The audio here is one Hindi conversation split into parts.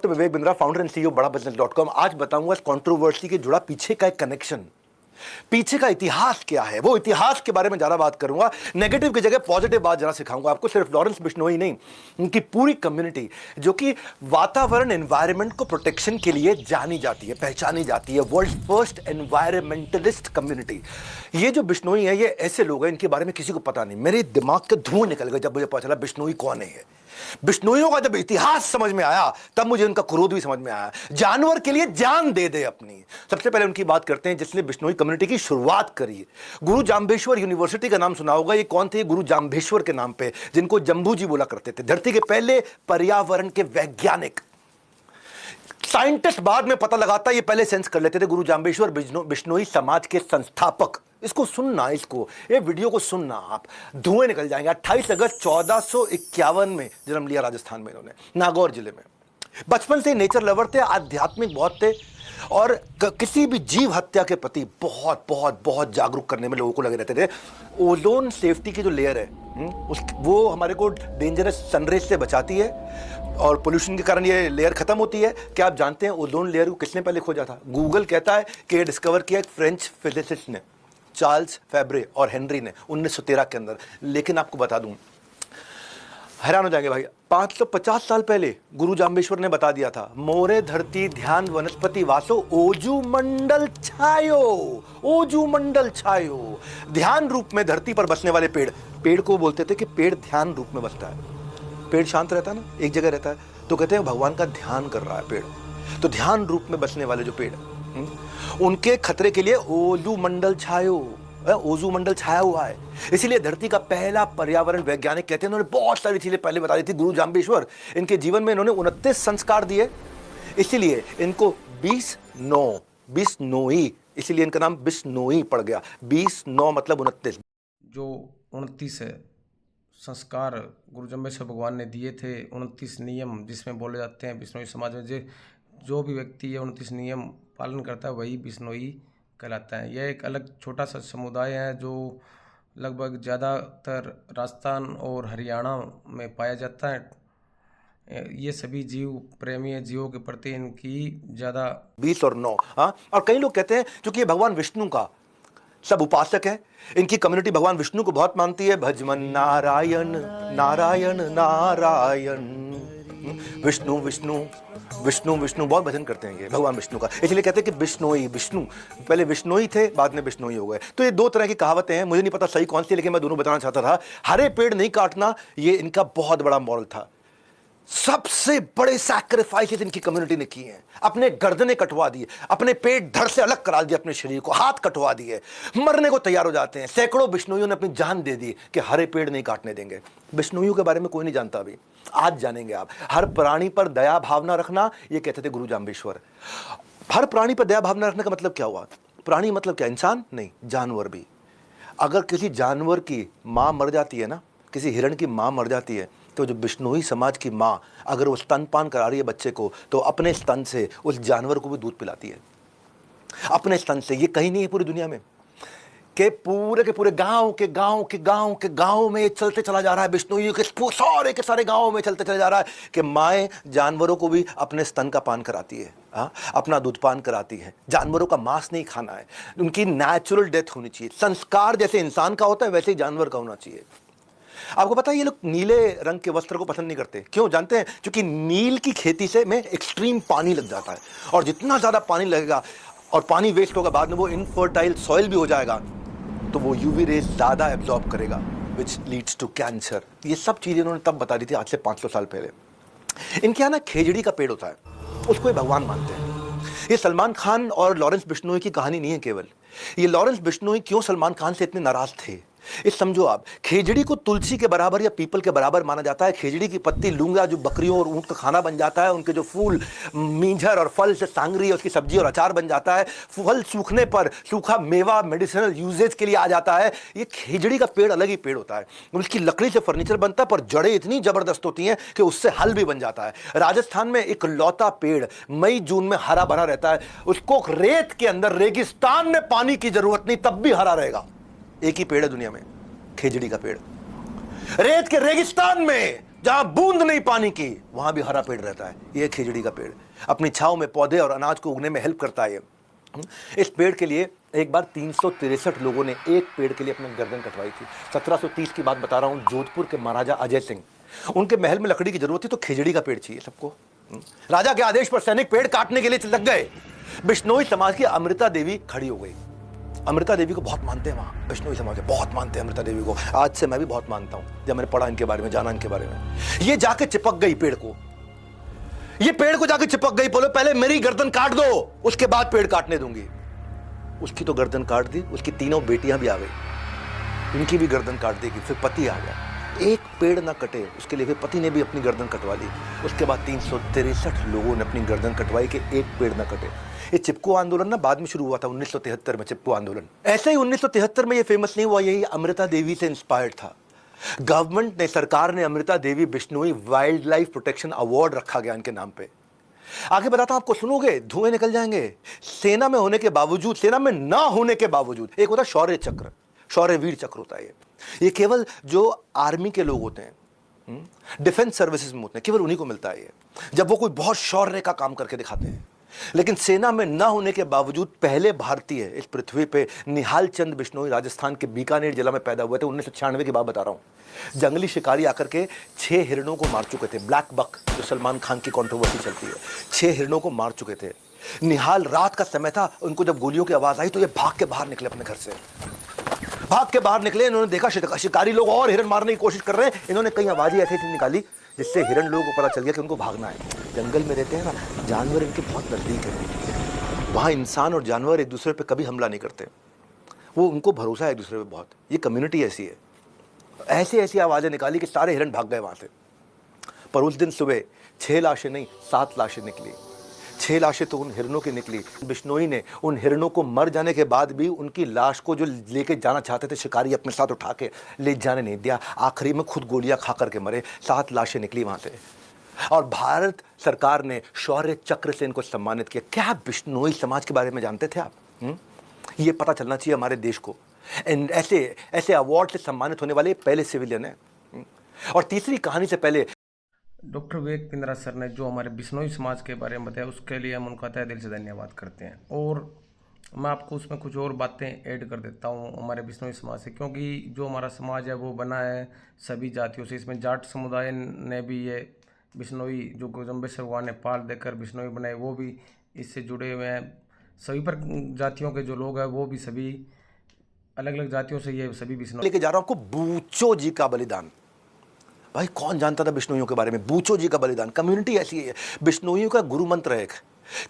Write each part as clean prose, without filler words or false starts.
Doctor Vivek Bindra, founder and CEO बड़ा बिजनेस .com। आज बताऊंगा इस कंट्रोवर्सी के जुड़ा पीछे का एक कनेक्शन, पीछे का इतिहास क्या है, वो इतिहास के बारे में ज्यादा बात करूंगा। नेगेटिव की जगह पॉजिटिव बात जरा सिखाऊंगा आपको। सिर्फ लॉरेंस बिश्नोई नहीं, उनकी पूरी कम्युनिटी जो कि वातावरण एनवायरनमेंट को प्रोटेक्शन के लिए जानी जाती है, पहचानी जाती है, वर्ल्ड फर्स्ट एनवायरमेंटलिस्ट कम्युनिटी। ये जो बिश्नोई है, ये ऐसे लोग हैं इनके बारे में किसी को पता नहीं। मेरे दिमाग के धुएं निकल गए जब मुझे पता चला बिश्नोई कौन है। बिश्नोइयों का जब इतिहास समझ में आया तब मुझे उनका क्रोध भी समझ में आया। जानवर के लिए जान दे दे अपनी। सबसे पहले उनकी बात करते हैं जिसने बिश्नोई कम्युनिटी की शुरुआत करी। गुरु जाम्बेश्वर यूनिवर्सिटी का नाम सुना होगा। ये कौन थे? गुरु जाम्बेश्वर के नाम पे, जिनको जम्बू जी बोला करते थे। धरती के पहले पर्यावरण के वैज्ञानिक, साइंटिस्ट बाद में पता लगाता, ये पहले सेंस कर लेते थे। गुरु जाम्बेश्वर बिश्नोई समाज के संस्थापक। इसको सुनना, ये वीडियो को सुनना, आप धुएं निकल जाएंगे। 28 अगस्त 1451 में जन्म लिया राजस्थान में इन्होंने, नागौर जिले में। बचपन से नेचर लवर थे, आध्यात्मिक बहुत थे और किसी भी जीव हत्या के प्रति बहुत बहुत बहुत जागरूक करने में लोगों को लगे रहते थे। ओजोन सेफ्टी की जो लेयर है वो हमारे को डेंजरस सनरेज से बचाती है और पोल्यूशन के कारण ये लेयर खत्म होती है। क्या आप जानते हैं ओजोन लेयर को किसने पहले खोजा था? गूगल कहता है कि ये डिस्कवर किया एक फ्रेंच फिजिसिस्ट ने, चार्ल्स फेब्रे और हेनरी ने 1913 के अंदर। लेकिन आपको बता दूं, हैरान हो जाएंगे भाई, 550 साल पहले गुरु जाम्बेश्वर ने बता दिया था, मोरे धरती ध्यान वनस्पति वासो ओजू मंडल छायो। ओजू मंडल छायो, ध्यान रूप में धरती पर बसने वाले पेड़ को बोलते थे कि पेड़ ध्यान रूप में बसता है। पेड़ शांत रहता है ना, एक जगह रहता है, तो कहते हैं भगवान का ध्यान कर रहा है पेड़। तो ध्यान रूप में बसने वाले जो पेड़, उनके खतरे के लिए ओजू मंडल छायो, ओजू मंडल छाया हुआ है। इसीलिए धरती का पहला पर्यावरण वैज्ञानिक कहते हैं, इन्होंने बहुत सारी चीजें पहले बता दी थी। गुरु जाम्बेश्वर, इनके जीवन में इन्होंने 29 संस्कार दिए, इसीलिए इनको बिश्नोई, इसीलिए इनका नाम बिश्नोई पड़ गया। 20-9 मतलब 29। जो 29 संस्कार गुरु जाम्बेश्वर भगवान ने दिए थे, 29 नियम जिसमें बोले जाते हैं बिश्नोई समाज में, जो भी व्यक्ति ये 29 नियम पालन करता है वही बिश्नोई कहलाता है। यह एक अलग छोटा सा समुदाय है जो लगभग ज़्यादातर राजस्थान और हरियाणा में पाया जाता है। ये सभी जीव प्रेमी है, जीवों के प्रति इनकी ज़्यादा 20 और 9। हाँ, और कई लोग कहते हैं क्योंकि ये भगवान विष्णु का सब उपासक है, इनकी कम्युनिटी भगवान विष्णु को बहुत मानती है। भजमन नारायण नारायण नारायण, विष्णु विष्णु विष्णु विष्णु, बहुत भजन करते हैं ये भगवान विष्णु का। इसलिए कहते हैं कि बिश्नोई, विष्णु पहले विष्णोई थे, बाद में बिश्नोई हो गए। तो ये दो तरह की कहावतें हैं, मुझे नहीं पता सही कौन सी, लेकिन मैं दोनों बताना चाहता था। हरे पेड़ नहीं काटना, ये इनका बहुत बड़ा मॉरल था। सबसे बड़े सैक्रिफाइसेस इनकी कम्युनिटी ने किए हैं। अपने गर्दनें कटवा दिए, अपने पेट धड़ से अलग करा दिए, अपने शरीर को हाथ कटवा दिए, मरने को तैयार हो जाते हैं। सैकड़ों बिश्नोइयों ने अपनी जान दे दी कि हरे पेड़ नहीं काटने देंगे। बिश्नोइयों के बारे में कोई नहीं जानता अभी, आज जानेंगे आप। हर प्राणी पर दया भावना रखना, ये कहते थे गुरु जाम्बेश्वर। हर प्राणी पर दया भावना रखने का मतलब क्या हुआ? प्राणी मतलब क्या? इंसान नहीं, जानवर भी। अगर किसी जानवर की मां मर जाती है ना, किसी हिरण की मां मर जाती है, तो जो बिश्नोई समाज की मां अगर वो स्तनपान करा रही है बच्चे को, तो अपने स्तन से उस जानवर को भी दूध पिलाती है, अपने स्तन से। ये कहीं नहीं है पूरी दुनिया में के पूरे गांव में चलते चला जा रहा है। बिश्नोइयों के सारे गांवों में चलते चला जा रहा है कि माएँ जानवरों को भी अपने स्तन का पान कराती है, अपना दूध पान कराती है। जानवरों का मांस नहीं खाना है, उनकी नेचुरल डेथ होनी चाहिए। संस्कार जैसे इंसान का होता है वैसे ही जानवर का होना चाहिए। आपको पता है ये लोग नीले रंग के वस्त्र को पसंद नहीं करते, क्यों जानते हैं? क्योंकि नील की खेती से में एक्सट्रीम पानी लग जाता है, और जितना ज्यादा पानी लगेगा और पानी वेस्ट होगा, बाद में वो इनफर्टाइल सॉइल भी हो जाएगा, तो वो यूवी रेज ज्यादा एब्जॉर्ब करेगा, विच लीड्स टू कैंसर। ये सब चीजें इन्होंने तब बता दी थी, आज से 500 साल पहले। इनके यहाँ ना खेजड़ी का पेड़ होता है, उसको ये भगवान मानते हैं। ये सलमान खान और लॉरेंस बिश्नोई की कहानी नहीं है केवल। ये लॉरेंस बिश्नोई क्यों सलमान खान से इतने नाराज थे, इस समझो आप। खेजड़ी को तुलसी के बराबर या पीपल के बराबर माना जाता है। खेजड़ी की पत्ती लूंगा जो बकरियों और ऊंट का खाना बन जाता है, उनके जो फूल मींझर और फल से सांगरी, उसकी सब्जी और अचार बन जाता है। फल सूखने पर सूखा मेवा मेडिसिनल यूजेज के लिए आ जाता है। ये खेजड़ी का पेड़ अलग ही पेड़ होता है, उसकी लकड़ी से फर्नीचर बनता है, पर जड़ें इतनी जबरदस्त होती हैं कि उससे हल भी बन जाता है। राजस्थान में एक लौता पेड़ मई जून में हरा भरा रहता है, उसको रेत के अंदर रेगिस्तान में पानी की जरूरत नहीं तब भी हरा रहेगा। एक ही पेड़ है दुनिया में, खेजड़ी का पेड़। रेत के रेगिस्तान में जहां बूंद नहीं पानी की वहां भी हरा पेड़ रहता है। ये खेजड़ी का पेड़ अपनी छांव में पौधे और अनाज को उगने में हेल्प करता है। इस पेड़ के लिए एक बार 363 लोगों ने एक पेड़ के लिए अपनी गर्दन कटवाई थी। 1730 की बात बता रहा हूं। जोधपुर के महाराजा अजय सिंह, उनके महल में लकड़ी की जरूरत थी तो खेजड़ी का पेड़ चाहिए सबको। राजा के आदेश पर सैनिक पेड़ काटने के लिए लग गए। बिश्नोई समाज की अमृता देवी खड़ी हो गई। अमृता देवी को बहुत मानते हैं वहां, बिश्नोई समाज बहुत मानते हैं अमृता देवी को। आज से मैं भी बहुत मानता हूं, जब मैंने पढ़ा इनके बारे में, जाना इनके बारे में। ये जाके चिपक गई पेड़ को, ये पेड़ को जाके चिपक गई, बोले पहले मेरी गर्दन काट दो उसके बाद पेड़ काटने दूंगी। उसकी तो गर्दन काट दी, उसकी तीनों बेटियां भी आ गई, इनकी भी गर्दन काट देगी। फिर पति आ गया, एक पेड़ ना कटे उसके लिए फिर पति ने भी अपनी गर्दन कटवा ली। उसके बाद 363 लोगों ने अपनी गर्दन कटवाई कि एक पेड़ ना कटे। ये चिपको आंदोलन ना बाद में शुरू हुआ था 1973 में, चिपको आंदोलन। ऐसे ही 1973 में ये फेमस नहीं हुआ, यही अमृता देवी से इंस्पायर्ड था। गवर्नमेंट ने, सरकार ने Amrita Devi Bishnoi wildlife protection award रखा गया इनके नाम पे। आगे बताता हूं आपको, सुनोगे धुएं निकल जाएंगे। सेना में होने के बावजूद, सेना में ना होने के बावजूद, एक होता शौर्य चक्र, शौर्य वीर चक्र होता है ये केवल जो आर्मी के लोग होते हैं, डिफेंस सर्विसेज में होते हैं, केवल उन्हीं को मिलता है ये, जब वो कोई बहुत शौर्य का काम करके दिखाते हैं। लेकिन सेना में ना होने के बावजूद पहले भारतीय इस पृथ्वी पे निहाल चंद बिश्नोई राजस्थान के बीकानेर जिला में पैदा हुए थे। 1996 की बात बता रहा हूं। जंगली शिकारी आकर के 6 हिरणों को मार चुके थे। ब्लैक बक, जो सलमान खान की कंट्रोवर्सी चलती है, 6 हिरणों को मार चुके थे। निहाल, रात का समय था, उनको जब गोलियों की आवाज आई तो ये भाग के बाहर निकले अपने घर से, भाग के बाहर निकले। इन्होंने देखा शिकारी लोग और हिरण मारने की कोशिश कर रहे हैं। इन्होंने कई आवाजें ऐसी निकाली जिससे हिरण लोगों को पता चल गया कि उनको भागना है। जंगल में रहते हैं ना, जानवर इनके बहुत नजदीक है। वहां इंसान और जानवर एक दूसरे पे कभी हमला नहीं करते, वो उनको भरोसा है एक दूसरे पे बहुत। ये कम्युनिटी ऐसी है। ऐसी ऐसी आवाजें निकाली कि सारे हिरण भाग गए वहां से। पर उस दिन सुबह 6 लाशें नहीं, 7 लाशें निकली। 6 लाशें तो उन हिरणों की निकली। बिश्नोई ने उन हिरणों को मर जाने के बाद भी उनकी लाश को जो लेके जाना चाहते थे शिकारी, अपने साथ उठा के ले जाने नहीं दिया। आखिरी में खुद गोलियां खा करके मरे। 7 लाशें निकली वहां से। और भारत सरकार ने शौर्य चक्र से इनको सम्मानित किया। क्या बिश्नोई समाज के बारे में जानते थे आप? ये पता चलना चाहिए हमारे देश को। ऐसे ऐसे अवार्ड से सम्मानित होने वाले पहले सिविलियन है। और तीसरी कहानी से पहले डॉक्टर विवेक बिंद्रा सर ने जो हमारे बिश्नोई समाज के बारे में बताया, उसके लिए हम उनका तहे दिल से धन्यवाद करते हैं। और मैं आपको उसमें कुछ और बातें ऐड कर देता हूँ हमारे बिश्नोई समाज से, क्योंकि जो हमारा समाज है वो बना है सभी जातियों से। इसमें जाट समुदाय ने भी ये बिश्नोई जो गोजम्बेश्वर भगवान ने पाल देकर बिश्नोई बनाए, वो भी इससे जुड़े हुए हैं। सभी पर जातियों के जो लोग हैं वो भी सभी अलग अलग जातियों से ये सभी बिश्नोई। लेके जा रहा हूं आपको बूचो जी का बलिदान। भाई कौन जानता था बिश्नोइयों के बारे में? बूचो जी का बलिदान। कम्युनिटी ऐसी है। बिश्नोइयों का गुरु मंत्र है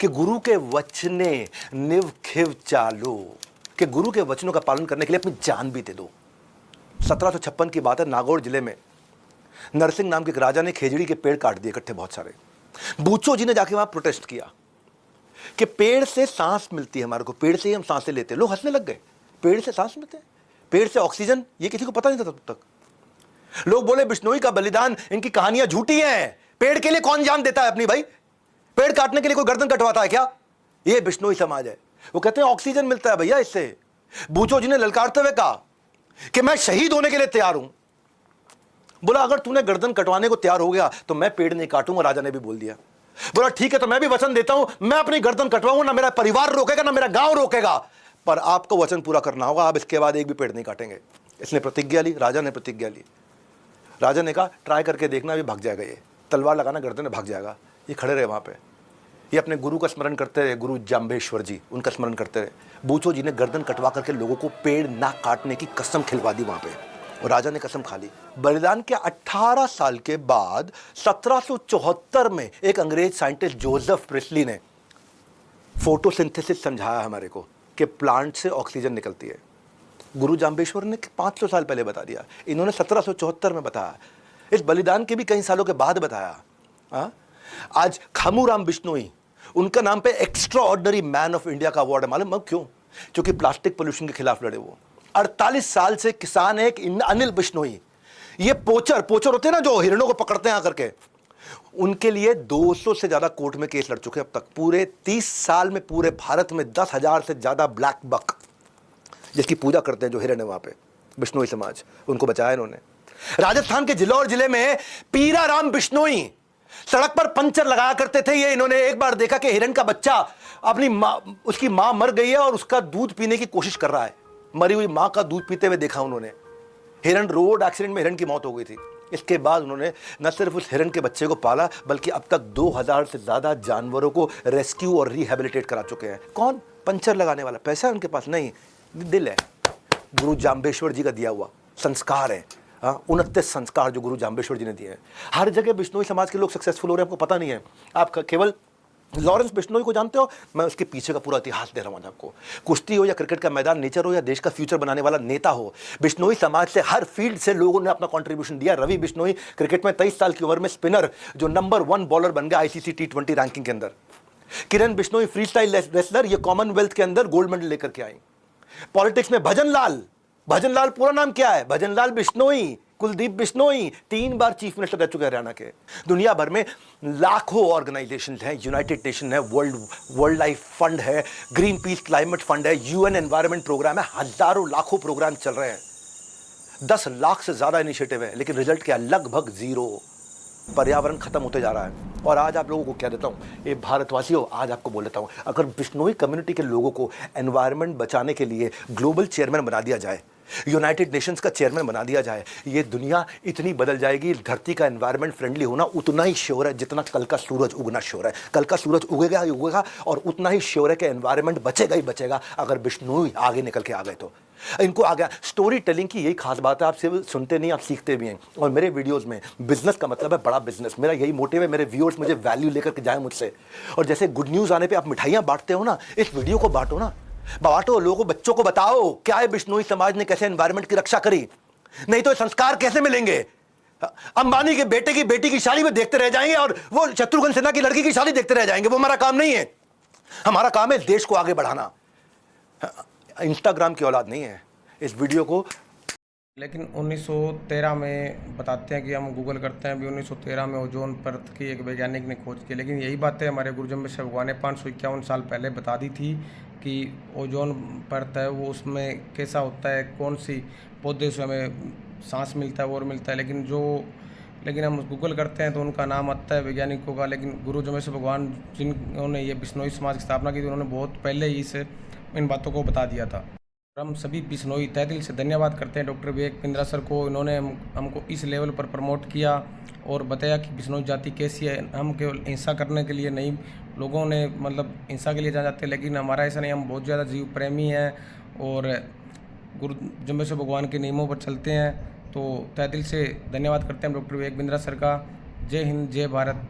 कि गुरु के वचने निव खिव चालो, कि गुरु के वचनों का पालन करने के लिए अपनी जान भी दे दो। 1756 की बात है। नागौर जिले में नरसिंह नाम के एक राजा ने खेजड़ी के पेड़ काट दिए इकट्ठे बहुत सारे। बूचो जी ने जाके वहां प्रोटेस्ट किया कि पेड़ से सांस मिलती है हमारे को, पेड़ से ही हम सांसें लेते हैं। लोग हंसने लग गए, पेड़ से सांस मिलते हैं, पेड़ से ऑक्सीजन, ये किसी को पता नहीं था तब तक। लोग बोले बिश्नोई का बलिदान, इनकी कहानियां झूठी हैं। पेड़ के लिए कौन जान देता है अपनी? भाई पेड़ काटने के लिए कोई गर्दन कटवाता है क्या? ये बिश्नोई समाज है। वो कहते हैं ऑक्सीजन मिलता है भैया इससे। बूचो जी ने ललकारते हुए कहा कि मैं शहीद होने के लिए तैयार हूं। बोला अगर तूने गर्दन कटवाने को तैयार हो गया तो मैं पेड़ नहीं काटूंगा। राजा ने भी बोल दिया। बोला ठीक है, तो मैं भी वचन देता हूं, मैं अपनी गर्दन कटवाऊंगा, ना मेरा परिवार रोकेगा ना मेरा गांव रोकेगा, पर आपको वचन पूरा करना होगा, आप इसके बाद एक भी पेड़ नहीं काटेंगे। इसने प्रतिज्ञा ली, राजा ने प्रतिज्ञा ली। राजा ने कहा ट्राई करके देखना, भी भाग जाएगा, ये तलवार लगाना गर्दन में भाग जाएगा। ये खड़े रहे वहां पे, ये अपने गुरु का स्मरण करते रहे, गुरु जाम्बेश्वर जी, उनका स्मरण करते रहे। बूचो जी ने गर्दन कटवा करके लोगों को पेड़ ना काटने की कसम खिलवा दी वहां पे, और राजा ने कसम खा ली। बलिदान के 18 साल के बाद 1774 में एक अंग्रेज साइंटिस्ट जोसेफ प्रिस्ली ने फोटोसिंथेसिस समझाया हमारे को कि प्लांट से ऑक्सीजन निकलती है। गुरु जाम्बेश्वर ने 500 साल पहले बता दिया, इन्होंने 1774 में बताया। इस बलिदान के भी कई सालों के बाद बताया। आज खामूराम बिश्नोई, उनका नाम पे extra ordinary man of India का अवार्ड है। मालूम क्यों? क्योंकि प्लास्टिक पोल्यूशन के खिलाफ लड़े वो। 48 साल से किसान है। एक अनिल बिश्नोई, ये पोचर होते हैं ना जो हिरणों को पकड़ते हैं आकर के, उनके लिए 200 से ज्यादा कोर्ट में केस लड़ चुके अब तक। पूरे 30 साल में पूरे भारत में 10,000 से ज्यादा ब्लैक बक, जिसकी पूजा करते हैं जो हिरण है वहां पे, बिश्नोई समाज, उनको बचाया इन्होंने। राजस्थान के जिलौर जिले में पीरा राम बिश्नोई सड़क पर पंचर लगाया करते थे। ये इन्होंने एक बार देखा कि हिरण का बच्चा अपनी मां, उसकी मां मर गई है और उसका दूध पीने की कोशिश कर रहा है। मरी हुई मां का दूध पीते हुए देखा उन्होंने। हिरण रोड एक्सीडेंट में हिरण की मौत हो गई थी। इसके बाद उन्होंने न सिर्फ उस हिरण के बच्चे को पाला बल्कि अब तक 2000 से ज्यादा जानवरों को रेस्क्यू और रिहेबिलिटेट करा चुके हैं। कौन? पंचर लगाने वाला। पैसा है उनके पास नहीं, दिल है। गुरु जाम्बेश्वर जी का दिया हुआ संस्कार है। 29 संस्कार जो गुरु जाम्बेश्वर जी ने दिए हैं। हर जगह बिश्नोई समाज के लोग सक्सेसफुल हो रहे हैं, आपको पता नहीं है। आप केवल लॉरेंस बिश्नोई को जानते हो, मैं उसके पीछे का पूरा इतिहास दे रहा हूं आज आपको। कुश्ती हो या क्रिकेट का मैदान, नेचर हो या देश का फ्यूचर बनाने वाला नेता हो, बिश्नोई समाज से हर फील्ड से लोगों ने अपना कंट्रीब्यूशन दिया। रवि बिश्नोई क्रिकेट में 23 साल की उम्र में स्पिनर जो नंबर 1 बॉलर बन गया आईसीसी T20 रैंकिंग के अंदर। किरण बिश्नोई फ्री स्टाइल रेसलर, ये कॉमनवेल्थ के अंदर गोल्ड मेडल लेकर के आई। पॉलिटिक्स में भजन लाल पूरा नाम क्या है? भजन लाल बिश्नोई, कुलदीप बिश्नोई 3 बार चीफ मिनिस्टर रह चुके हैं हरियाणा के। दुनिया भर में लाखों ऑर्गेनाइजेशन हैं, यूनाइटेड नेशन है, वर्ल्ड लाइफ फंड है, ग्रीन पीस क्लाइमेट फंड है, यूएन एनवायरनमेंट प्रोग्राम है, हजारों लाखों प्रोग्राम चल रहे हैं। 10 लाख से ज्यादा इनिशिएटिव है, लेकिन रिजल्ट क्या? लगभग 0। पर्यावरण खत्म होते जा रहा है। और आज आप लोगों को कह देता हूं, ये भारतवासियों, आज आपको बोल देता हूं, अगर बिश्नोई कम्युनिटी के लोगों को एनवायरनमेंट बचाने के लिए ग्लोबल चेयरमैन बना दिया जाए, यूनाइटेड नेशंस का चेयरमैन बना दिया जाए, ये दुनिया इतनी बदल जाएगी। धरती का एनवायरनमेंट फ्रेंडली होना उतना ही श्योर है जितना कल का सूरज उगना श्योर है। कल का सूरज उगेगा ही उगेगा और उतना ही श्योर है कि एनवायरनमेंट बचेगा ही बचेगा अगर बिश्नोई आगे निकल के आ गए तो। इनको आ गया। स्टोरी टेलिंग की यही खास बात है, आप सिर्फ सुनते नहीं, आप सीखते भी हैं। और मेरे वीडियोस में बिजनेस का मतलब है बड़ा बिजनेस। मेरा यही मोटिव है, मेरे व्यूअर्स मुझे वैल्यू लेकर के जाए मुझसे। और जैसे गुड न्यूज़ आने पे आप मिठाइयाँ बांटते हो ना, इस वीडियो को बांटो ना, बांटो, लोगों को, बच्चों को बताओ क्या है बिश्नोई समाज ने कैसे एनवायरनमेंट की रक्षा करी। नहीं तो संस्कार कैसे मिलेंगे? अंबानी के बेटे की बेटी की शादी में देखते रह जाएंगे और वो शत्रुघ्न सिन्हा की लड़की की शादी देखते रह जाएंगे। वो हमारा काम नहीं है। हमारा काम है देश को आगे बढ़ाना। इंस्टाग्राम की औलाद नहीं है। इस वीडियो को लेकिन 1913 में बताते हैं कि हम गूगल करते हैं, अभी 1913 में ओजोन परत की एक वैज्ञानिक ने खोज की। लेकिन यही बातें हमारे गुरु जम्बेश्वर भगवान ने 551 साल पहले बता दी थी कि ओजोन परत है वो उसमें कैसा होता है, कौन सी पौधे से हमें सांस मिलता है और मिलता है। लेकिन हम गूगल करते हैं तो उनका नाम आता है वैज्ञानिकों का। लेकिन गुरु जम्बेश्वर भगवान जिन्होंने ये बिश्नोई समाज की स्थापना की थी, उन्होंने बहुत पहले ही इन बातों को बता दिया था। हम सभी बिश्नोई तहे दिल से धन्यवाद करते हैं डॉक्टर विवेक बिंद्रा सर को। इन्होंने हमको इस लेवल पर प्रमोट किया और बताया कि बिश्नोई जाति कैसी है। हम केवल हिंसा करने के लिए नहीं, लोगों ने मतलब हिंसा के लिए जान जाते हैं, लेकिन हमारा ऐसा नहीं। हम बहुत ज़्यादा जीव प्रेमी हैं और गुरु जम्बेश्वर भगवान के नियमों पर चलते हैं। तो तहे दिल से धन्यवाद करते हैं डॉक्टर विवेक बिंद्रा सर का। जय हिंद, जय भारत।